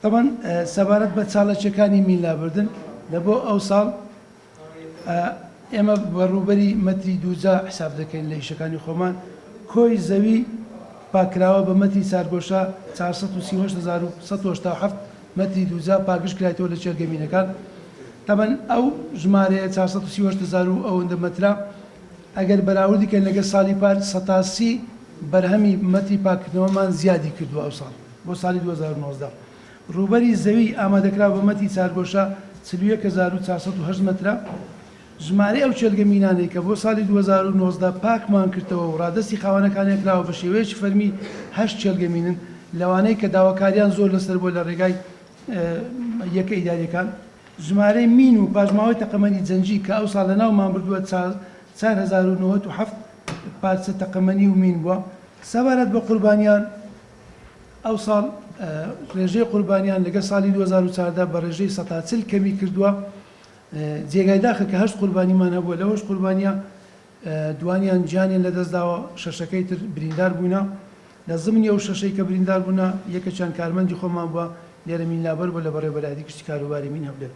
طبعا سەبارەت بە چاڵەکیەکانی میلابردن لە بۆ ئەو ساڵ ئێمە بەڕووبەری مەتری دووجا حساب دەکەین لە ئیشەکانی خۆمان. کۆی زەوی پاکراوە بە مەتری سارگۆشە 438,187 مەتری دووجا پاکش کرایەوە لە چێلگەمینەکان. طبعا ئەو ژمارەیە 438,000 ئەوەندە مەترا ئەگەر بەراوردیکەن لەگە ساڵی پار 180 بەرهەمی مەتری پاکردنەوەمان زیادی کردووە ئەو ساڵ بۆ ساڵی 2019. ڕووبەری زەوی ئامادەکرا بە مەتری چارگۆشە 41,408 مەترە. ژمارە ئەو چێلگەمینانەی کە بۆ ساڵی 2019 پاکمان کردەوە و ڕادستی خاوەنەکانی کراوە بە شێوەیەکی فەرمی 8 چێلگەمینن لەوانەیە کە داواکاریان زۆر لەسەر بۆ لە ڕێگای یەکە ئیداریەکان. ژمارەی مین و پاژماوەی تەقەمەنی جەنجی کە ئەو ساڵ لە ناومان بردووە 4,097 پارچە تەقەمەنی و مین بووە. سەبارەت بە قوربانیان ئەو ساڵ ڕێژەی قوربانیان لەگە ساڵی 2014 بە ڕێژەی 140 کەمی کردووە. جێگای داخە کە 8 قوربانیمان هەبووە لەوەش قوربانیە دوانیان گیانیان لەدەستداوە، شەشەکەی تر بریندار بوونا. لە زمنی ئەو شەشەی کە بریندار بوونا یەکەچیان کارمەندی خۆمان بووە لێرە مینلابەر بۆ لە بەڕێوەبەری گشتی کاروباری مین هەولێر.